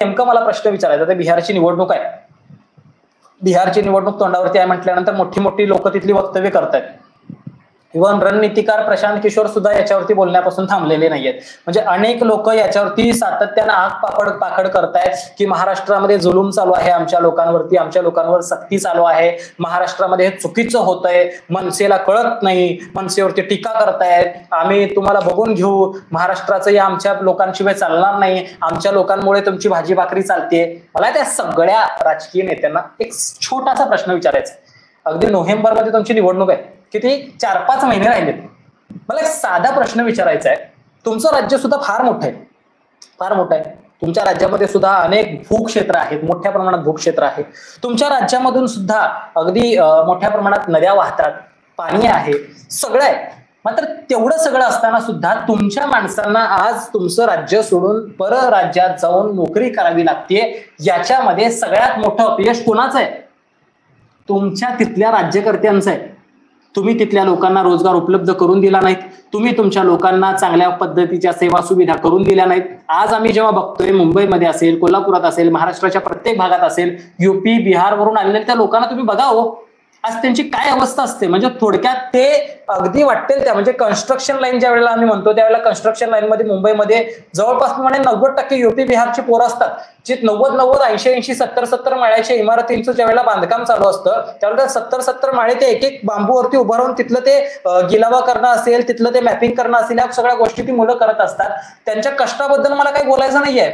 नेमकं मला प्रश्न विचारायचा, तर बिहारची निवडणूक आहे. बिहारची निवडणूक तोंडावरती आहे म्हटल्यानंतर मोठी मोठी लोक तिथली वक्तव्य करतायत. इव्हन रणनीतिकार प्रशांत किशोर सुद्धा याच्यावरती बोलण्यापासून थांबलेले नाहीयेत. म्हणजे अनेक लोक याच्यावरती सातत्यानं आग पाखड करतायत की महाराष्ट्रामध्ये जुलूम चालू आहे आमच्या लोकांवरती, आमच्या लोकांवर सक्ती चालू आहे, महाराष्ट्रामध्ये हे चुकीचं होतंय, मनसेला कळत नाही, मनसेवरती टीका करतायत, आम्ही तुम्हाला बघून घेऊ, महाराष्ट्राचं या आमच्या लोकांशिवाय चालणार नाही, आमच्या लोकांमुळे तुमची भाजी भाकरी चालते. मला त्या सगळ्या राजकीय नेत्यांना एक छोटासा प्रश्न विचारायचा. अगदी नोव्हेंबरमध्ये तुमची निवडणूक आहे, किती 4-5 महिने राहिलेत. मला एक साधा प्रश्न विचारायचा आहे. तुमचं राज्य सुद्धा फार मोठं आहे, फार मोठं आहे. तुमच्या राज्यामध्ये सुद्धा अनेक भूक्षेत्र आहेत, मोठ्या प्रमाणात भूक्षेत्र आहे. तुमच्या राज्यामधून सुद्धा अगदी मोठ्या प्रमाणात नद्या वाहतात, पाणी आहे, सगळं आहे. मात्र तेवढं सगळं असताना सुद्धा तुमच्या माणसांना आज तुमचं राज्य सोडून पर राज्यात जाऊन नोकरी करावी लागते. याच्यामध्ये सगळ्यात मोठं अपयश कोणाचं आहे? तुमच्या तिथल्या राज्यकर्त्यांचं आहे. तुम्ही तिथल्या लोकांना रोजगार उपलब्ध करून दिला नाहीत, तुम्ही तुमच्या लोकांना चांगल्या पद्धतीच्या सेवा सुविधा करून दिल्या नाहीत. आज आम्ही जेव्हा बघतोय मुंबईमध्ये असेल, कोल्हापुरात असेल, महाराष्ट्राच्या प्रत्येक भागात असेल, युपी बिहारवरून आलेल्या त्या लोकांना तुम्ही बघा हो, आज त्यांची काय अवस्था असते. म्हणजे थोडक्यात ते अगदी वाटेल त्या, म्हणजे कन्स्ट्रक्शन लाईन ज्या वेळेला आम्ही म्हणतो त्यावेळेला कन्स्ट्रक्शन लाईन मध्ये मुंबईमध्ये जवळपास 90% युपी बिहारची पोरं असतात, जे 90, 80, 70 माळ्याच्या इमारतींचं ज्या वेळेला बांधकाम चालू असतं त्यावेळेला 70 माळे ते एक बांबूवरती उभं राहून तिथलं ते गिलावा करणं असेल, तिथलं ते मॅपिंग करणं असेल, या सगळ्या गोष्टी ती मुलं करत असतात. त्यांच्या कष्टाबद्दल मला काही बोलायचं नाहीये.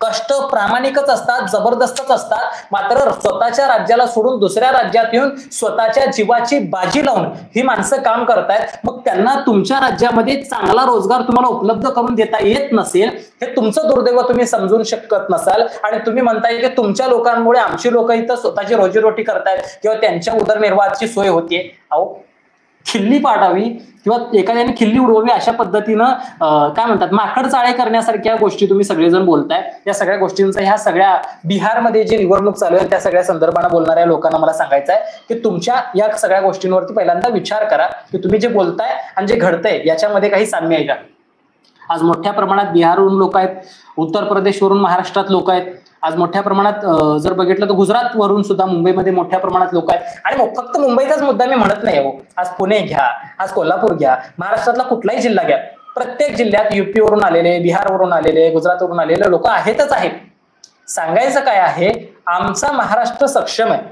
कष्ट प्रामाणिकच असतात, जबरदस्तच असतात. मात्र स्वतःच्या राज्याला सोडून दुसऱ्या राज्यात येऊन स्वतःच्या जीवाची बाजी लावून ही माणसं काम करतायत. मग त्यांना तुमच्या राज्यामध्ये चांगला रोजगार तुम्हाला उपलब्ध करून देता येत नसेल, हे तुमचं दुर्दैव तुम्ही समजून शकत नसाल. आणि तुम्ही म्हणताय की तुमच्या लोकांमुळे आमची लोक इथं स्वतःची रोजीरोटी करतायत किंवा त्यांच्या उदरनिर्वाहाची सोय होतीये. अहो, खिल्ली पाडावी किंवा एखाद्याने खिल्ली उडवावी अशा पद्धतीनं काय म्हणतात माकड चाळे करण्यासारख्या गोष्टी तुम्ही सगळेजण बोलताय. या सगळ्या गोष्टींचा ह्या सगळ्या बिहारमध्ये जी निवडणूक चालू आहे त्या सगळ्या संदर्भानं बोलणाऱ्या लोकांना मला सांगायचं आहे की तुमच्या या सगळ्या गोष्टींवरती पहिल्यांदा विचार करा की तुम्ही जे बोलताय आणि जे घडतंय याच्यामध्ये काही साम्य आहे का. आज मोठ्या प्रमाणात बिहारवरून लोक आहेत, उत्तर प्रदेशवरून महाराष्ट्रात लोक आहेत, आज मोठ्या प्रमाणात जर बघितलं तर गुजरात वरून सुद्धा मुंबईमध्ये मोठ्या प्रमाणात लोक आहेत. आणि फक्त मुंबईचाच मुद्दा मी म्हणत नाही हो, आज पुणे घ्या, आज कोल्हापूर घ्या, महाराष्ट्रातला कुठलाही जिल्हा घ्या, प्रत्येक जिल्ह्यात युपी वरून आलेले, बिहारवरून आलेले, गुजरातवरून आलेले लोक आहेतच आहेत. सांगायचं काय आहे, आमचा महाराष्ट्र सक्षम आहे.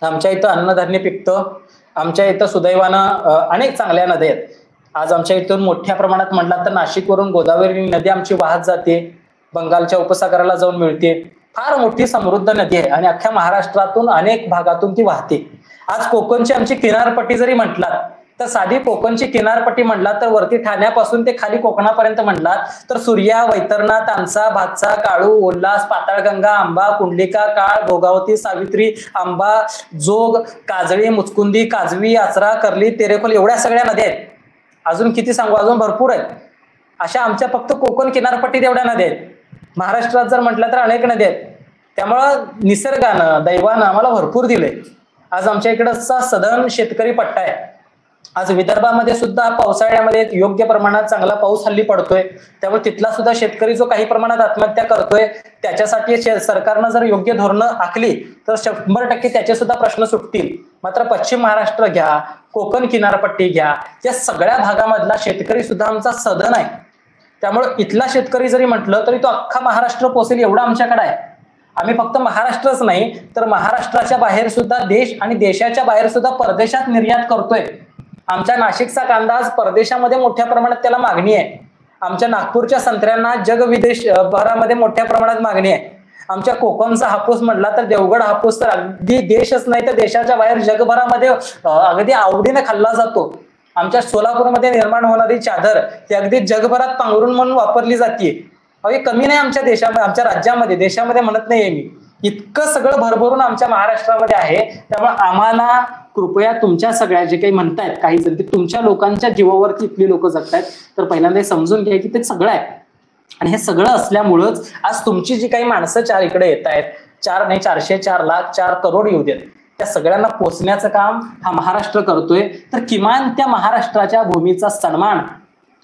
आमच्या इथं अन्नधान्य पिकतं, आमच्या इथं सुदैवानं अनेक चांगल्या नद्या आहेत. आज आमच्या इथून मोठ्या प्रमाणात म्हणला तर नाशिकवरून गोदावरी नदी आमची वाहत जाते, बंगालच्या उपसागराला जाऊन मिळते. फार मोठी समृद्ध नदी आहे आणि अख्ख्या महाराष्ट्रातून अनेक भागातून ती वाहते. आज कोकणची आमची किनारपट्टी जरी म्हटलात तर साधी कोकणची किनारपट्टी म्हणलात तर वरती ठाण्यापासून ते खाली कोकणापर्यंत म्हणलात तर सूर्या, वैतरणा, तानसा, भातसा, काळू, उल्हास, पाताळगंगा, आंबा, कुंडलिका, काळ, भोगावती, सावित्री, आंबा, जोग, काजळी, मुचकुंदी, काजवी, आचरा, कर्ली, तेरेखोल एवढ्या सगळ्या नद्या आहेत. अजून किती सांगू, अजून भरपूर आहेत. अशा आमच्या फक्त कोकण किनारपट्टीत एवढ्या नद्या आहेत. महाराष्ट्रात जर म्हटलं तर अनेक नद्या आहेत. त्यामुळं निसर्गानं दैवानं आम्हाला भरपूर दिले. आज आमच्या इकडचा सधन शेतकरी पट्टा आहे. आज विदर्भामध्ये सुद्धा पावसाळ्यामध्ये योग्य प्रमाणात चांगला पाऊस हल्ली पडतोय, त्यामुळे तिथला सुद्धा शेतकरी जो काही प्रमाणात आत्महत्या करतोय त्याच्यासाठी सरकारनं जर योग्य धोरणं आखली तर 100% त्याचे सुद्धा प्रश्न सुटतील. मात्र पश्चिम महाराष्ट्र घ्या, कोकण किनारपट्टी घ्या, या सगळ्या भागामधला शेतकरी सुद्धा आमचा सधन आहे. त्यामुळे इथला शेतकरी जरी म्हटलं तरी तो अख्खा महाराष्ट्र पोसेल एवढा आमच्याकडे आहे. आम्ही फक्त महाराष्ट्रच नाही तर महाराष्ट्राच्या बाहेर सुद्धा देश आणि देशाच्या बाहेर सुद्धा परदेशात निर्यात करतोय. आमच्या नाशिकचा कांदा आज परदेशामध्ये मोठ्या प्रमाणात त्याला मागणी आहे. आमच्या नागपूरच्या संत्र्यांना जग विदेश भरामध्ये मोठ्या प्रमाणात मागणी आहे. आमच्या कोकणचा हापूस म्हटला तर देवगड हापूस तर अगदी देशच नाही तर देशाच्या बाहेर जगभरामध्ये अगदी आवडीने खाल्ला जातो. आमच्या सोलापूरमध्ये निर्माण होणारी चादर ही अगदी जगभरात पांघरून म्हणून वापरली जाते. अगदी कमी नाही आमच्या देशामध्ये, आमच्या राज्यामध्ये, देशामध्ये म्हणत नाहीये मी. इतकं सगळं भरभरून आमच्या महाराष्ट्रामध्ये आहे. त्यामुळे आम्हाला कृपया तुमच्या सगळ्या जे काही म्हणतायत काही जण ते तुमच्या लोकांच्या जीवावरती इथली लोक जगतायत तर पहिल्यांदा समजून घ्या की ते सगळं आहे. आणि हे सगळं असल्यामुळंच आज तुमची जी काही माणसं चार इकडे येत आहेत, 4 नाही 400, 4 लाख, 4 करोड येऊ देत, त्या सगळ्यांना पोचण्याचं काम हा महाराष्ट्र करतोय. तर किमान त्या महाराष्ट्राच्या भूमीचा सन्मान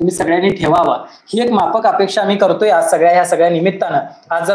तुम्ही सगळ्यांनी ठेवावा ही एक माफक अपेक्षा आम्ही करतोय आज ह्या सगळ्या निमित्तानं. आज